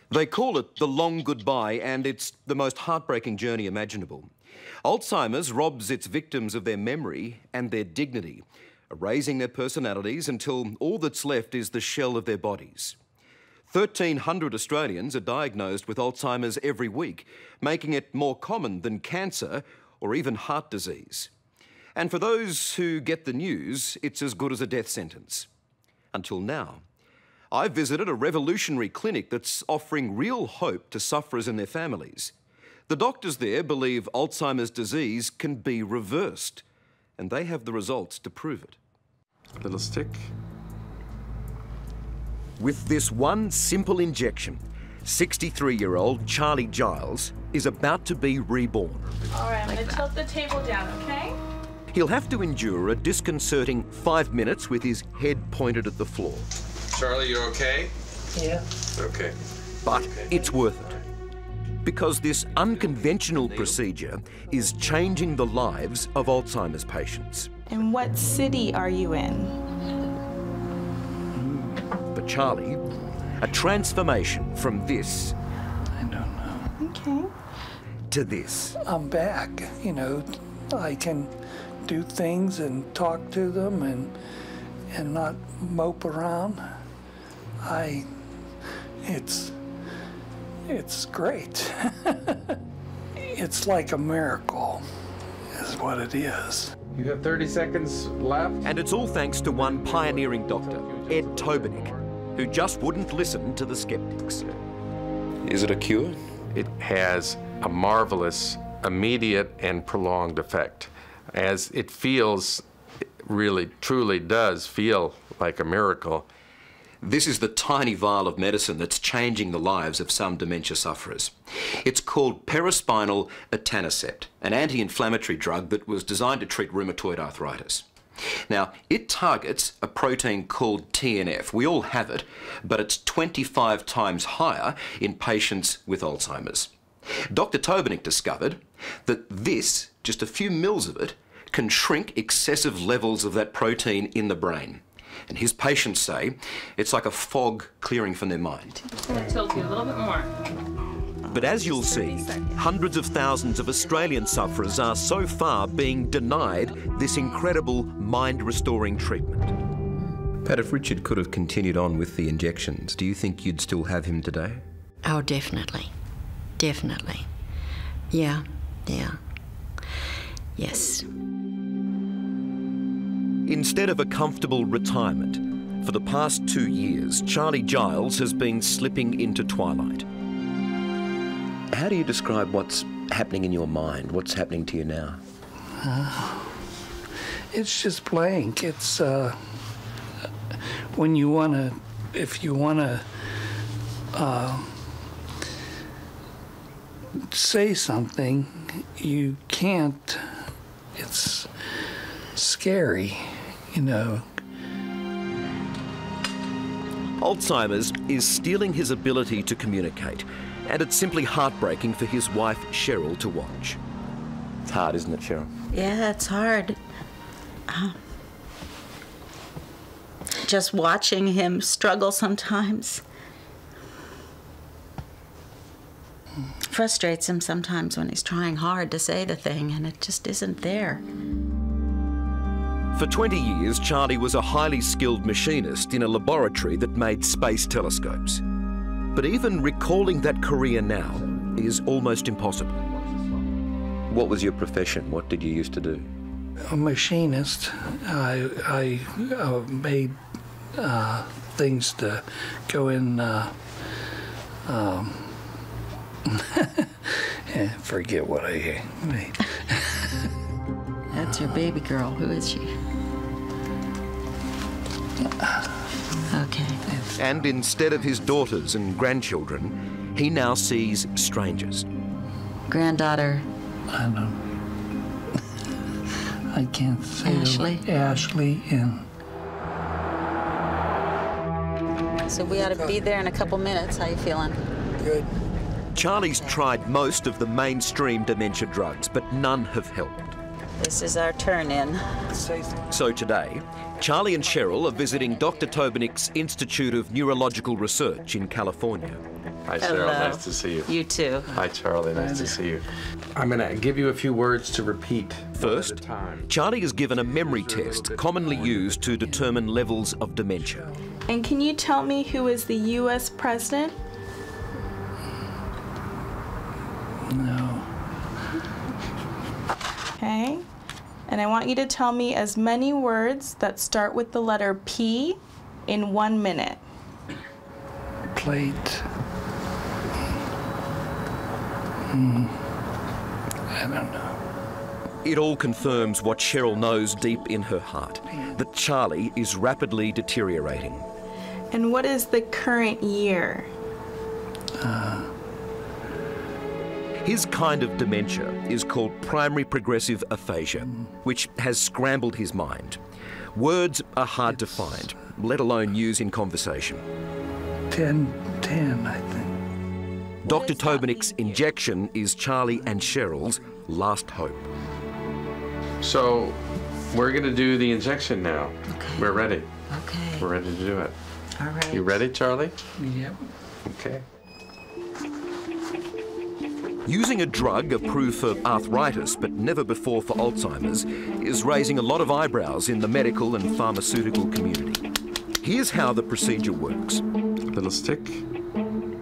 They call it the long goodbye, and it's the most heartbreaking journey imaginable. Alzheimer's robs its victims of their memory and their dignity, erasing their personalities until all that's left is the shell of their bodies. 1,300 Australians are diagnosed with Alzheimer's every week, making it more common than cancer or even heart disease. And for those who get the news, it's as good as a death sentence. Until now. I visited a revolutionary clinic that's offering real hope to sufferers and their families. The doctors there believe Alzheimer's disease can be reversed, and they have the results to prove it. Little stick. With this one simple injection, 63-year-old Charlie Giles is about to be reborn. All right, I'm going to tilt the table down, okay? He'll have to endure a disconcerting 5 minutes with his head pointed at the floor. Charlie, you okay? Yeah. Okay. But it's worth it. Because this unconventional procedure is changing the lives of Alzheimer's patients. And what city are you in? For Charlie, a transformation from this... I don't know. Okay. ...to this. I'm back, you know. I can do things and talk to them and not mope around. It's great. It's like a miracle, is what it is. You have 30 seconds left. And it's all thanks to one pioneering doctor, Ed Tobinick, who just wouldn't listen to the skeptics. Is it a cure? It has a marvelous, immediate, and prolonged effect. As it feels, it really, truly does feel like a miracle. This is the tiny vial of medicine that's changing the lives of some dementia sufferers. It's called paraspinal etanercept, an anti-inflammatory drug that was designed to treat rheumatoid arthritis. Now, it targets a protein called TNF. We all have it, but it's 25 times higher in patients with Alzheimer's. Dr. Tobinick discovered that this, just a few mils of it, can shrink excessive levels of that protein in the brain. And his patients say it's like a fog clearing from their mind. I'm going to tilt you a little bit more. But as you'll see, hundreds of thousands of Australian sufferers are so far being denied this incredible mind-restoring treatment. Pat, if Richard could have continued on with the injections, do you think you'd still have him today? Oh, definitely. Definitely. Yeah. Yes. Instead of a comfortable retirement, for the past 2 years, Charlie Giles has been slipping into twilight. How do you describe what's happening in your mind? What's happening to you now? It's just blank. It's when you want to, if you want to say something, you can't. It's scary, you know. Alzheimer's is stealing his ability to communicate, and it's simply heartbreaking for his wife, Cheryl, to watch. It's hard, isn't it, Cheryl? Yeah, it's hard. Just watching him struggle sometimes frustrates him sometimes when he's trying hard to say the thing and it just isn't there. For 20 years, Charlie was a highly skilled machinist in a laboratory that made space telescopes. But even recalling that career now is almost impossible. What was your profession? What did you used to do? A machinist. I made things to go in. Forget what I made. That's your baby girl. Who is she? Okay. And instead of his daughters and grandchildren, he now sees strangers. Granddaughter. I know. I can't say Ashley. Ashley and. So we ought to be there in a couple minutes. How you feeling? Good. Charlie's tried most of the mainstream dementia drugs, but none have helped. This is our turn in. So today, Charlie and Cheryl are visiting Dr. Tobinick's Institute of Neurological Research in California. Hi, Cheryl. Hello. Nice to see you. You too. Hi, Charlie. Nice to see you. I'm going to give you a few words to repeat. First, Charlie is given a memory test commonly used to determine levels of dementia. And can you tell me who is the U.S. president? No. Okay. And I want you to tell me as many words that start with the letter P in 1 minute. Plate. I don't know. It all confirms what Cheryl knows deep in her heart, that Charlie is rapidly deteriorating. And what is the current year? His kind of dementia is called primary progressive aphasia, which has scrambled his mind. Words are hard to find, let alone use in conversation. 10, I think. Dr. Tobenik's injection is Charlie and Cheryl's last hope. So, we're going to do the injection now. Okay. We're ready. Okay. We're ready to do it. All right. You ready, Charlie? Yep. Okay. Using a drug approved for arthritis but never before for Alzheimer's is raising a lot of eyebrows in the medical and pharmaceutical community. Here's how the procedure works. Little stick.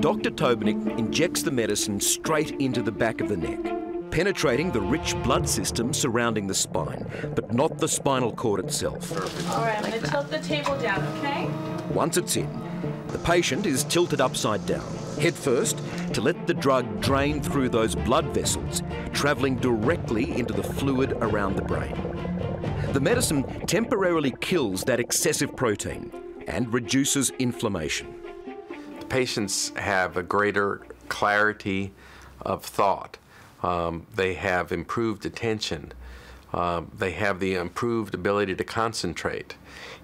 Dr. Tobenik injects the medicine straight into the back of the neck, penetrating the rich blood system surrounding the spine, but not the spinal cord itself. All right, I'm going to tilt the table down, okay? Once it's in, the patient is tilted upside down, head first, to let the drug drain through those blood vessels, travelling directly into the fluid around the brain. The medicine temporarily kills that excessive protein and reduces inflammation. Patients have a greater clarity of thought. They have improved attention. They have the improved ability to concentrate.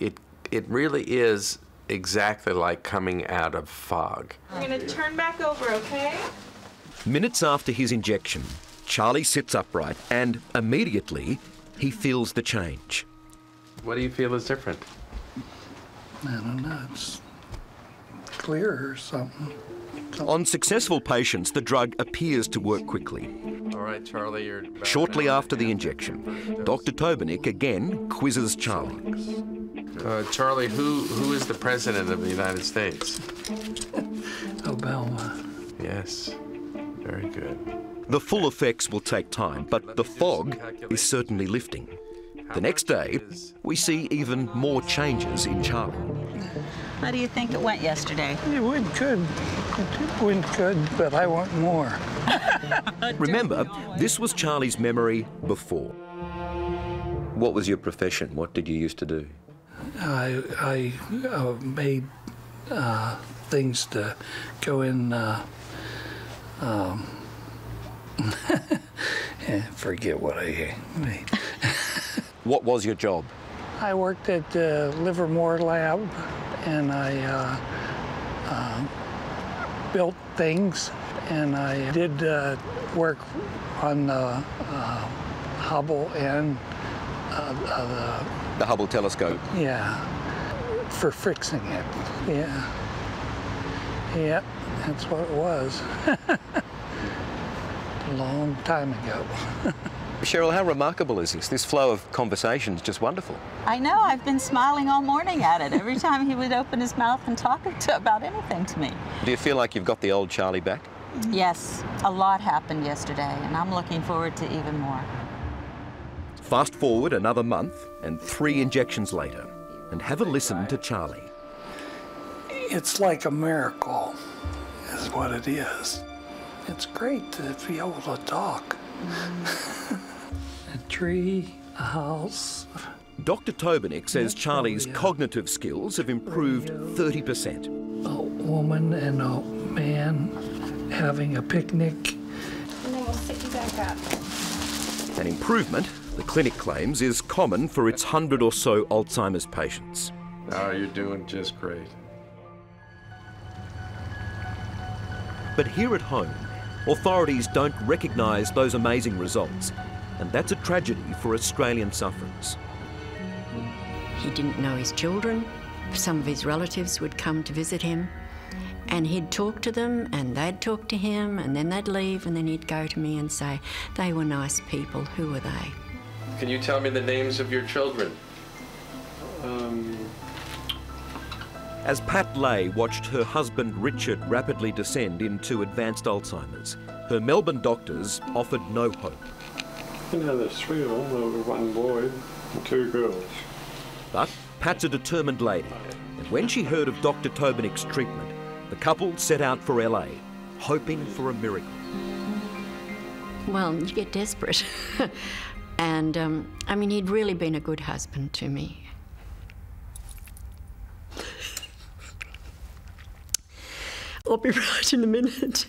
It really is exactly like coming out of fog. I'm going to turn back over, okay? Minutes after his injection, Charlie sits upright and immediately he feels the change. What do you feel is different? I don't know. It's clear or something. On successful patients, the drug appears to work quickly. All right, Charlie, you're about Shortly an hour after and a the half injection, after Dr. Tobenik again quizzes Charlie. Charlie, who is the president of the United States? Obama. Yes, very good. The full effects will take time, but the fog is certainly lifting. The next day, we see even more changes in Charlie. How do you think it went yesterday? It went good. It went good, but I want more. Remember, this was Charlie's memory before. What was your profession? What did you used to do? I made things to go in. Forget what I made. What was your job? I worked at the Livermore lab, and I built things, and I did work on the Hubble and The Hubble telescope. yeah, for fixing it. Yeah, yeah, that's what it was. A long time ago. Cheryl, how remarkable is this? This flow of conversation is just wonderful. I know. I've been smiling all morning at it. Every time he would open his mouth and talk about anything to me. Do you feel like you've got the old Charlie back? Yes, a lot happened yesterday, and I'm looking forward to even more. Fast forward another month and 3 injections later, and have a listen to Charlie. It's like a miracle, is what it is. It's great to be able to talk. A tree, a house. Dr. Tobenik says Charlie's cognitive skills have improved 30%. A woman and a man having a picnic. And then we'll sit you back up. An improvement, the clinic claims, is common for its 100 or so Alzheimer's patients. Oh, you're doing just great. But here at home, authorities don't recognise those amazing results, and that's a tragedy for Australian sufferers. He didn't know his children. Some of his relatives would come to visit him. And he'd talk to them, and they'd talk to him, and then they'd leave, and then he'd go to me and say, they were nice people, who were they? Can you tell me the names of your children? As Pat Lay watched her husband Richard rapidly descend into advanced Alzheimer's, her Melbourne doctors offered no hope. You know, there's 3 of them. There was 1 boy and 2 girls. But Pat's a determined lady, and when she heard of Dr. Tobinick's treatment, the couple set out for LA, hoping for a miracle. Well, you get desperate. And, I mean, he'd really been a good husband to me. I'll be right in a minute.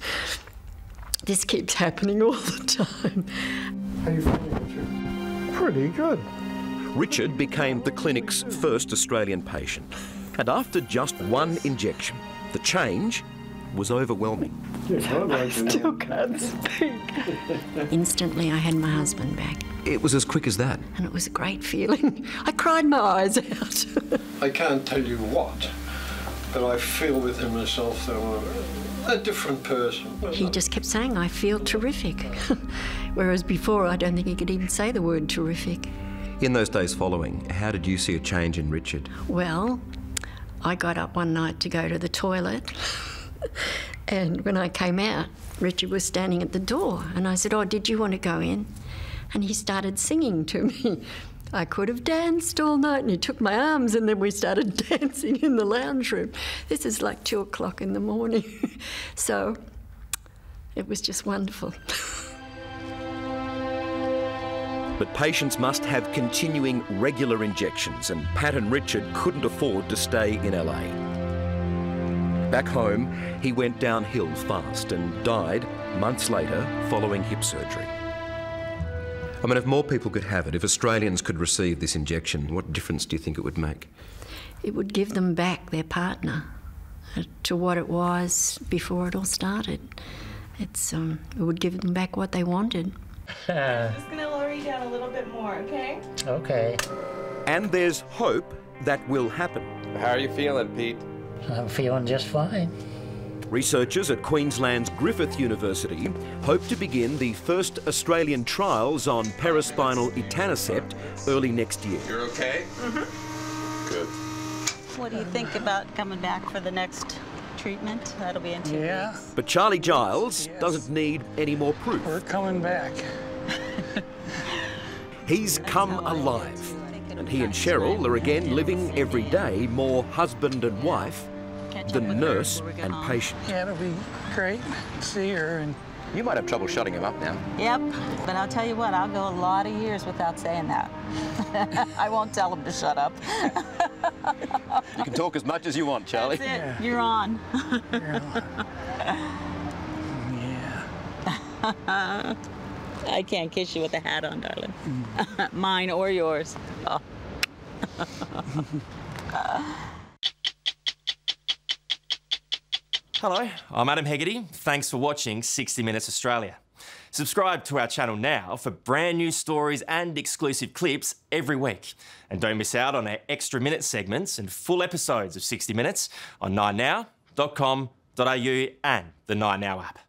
This keeps happening all the time. How are you feeling, Richard? Pretty good. Richard became the clinic's first Australian patient, and after just 1 injection, the change was overwhelming. I Still can't speak. Instantly, I had my husband back, It was as quick as that. and it was a great feeling. I cried my eyes out. I can't tell you what, but I feel within myself that I'm a different person. He just kept saying, I feel terrific. Whereas before, I don't think he could even say the word terrific. In those days following, how did you see a change in Richard? Well, I got up one night to go to the toilet, and when I came out, Richard was standing at the door, and I said, oh, did you want to go in? And he started singing to me. I could have danced all night, and he took my arms, and then we started dancing in the lounge room. This is like 2 o'clock in the morning. So it was just wonderful. But patients must have continuing regular injections, and Pat and Richard couldn't afford to stay in LA. Back home, he went downhill fast and died months later following hip surgery. I mean, if more people could have it, if Australians could receive this injection, what difference do you think it would make? It would give them back their partner to what it was before it all started. It would give them back what they wanted. I'm just gonna lower you down a little bit more, okay? Okay. And there's hope that will happen. How are you feeling, Pete? I'm feeling just fine. Researchers at Queensland's Griffith University hope to begin the first Australian trials on paraspinal etanercept early next year. You're okay? Good. What do you think about coming back for the next treatment? That'll be in 2 weeks. But Charlie Giles doesn't need any more proof. We're coming back. He's come alive, and he and Cheryl are again living every day more husband and wife than nurse and patient. Yeah, it'll be great to see her. And You might have trouble shutting him up now. Yep, but I'll tell you what, I'll go a lot of years without saying that. I won't tell him to shut up. You can talk as much as you want, Charlie. That's it. You're on. yeah. I can't kiss you with a hat on, darling. Mine or yours. Oh. Hello, I'm Adam Hegarty. Thanks for watching 60 Minutes Australia. Subscribe to our channel now for brand new stories and exclusive clips every week. And don't miss out on our extra minute segments and full episodes of 60 Minutes on 9now.com.au and the 9Now app.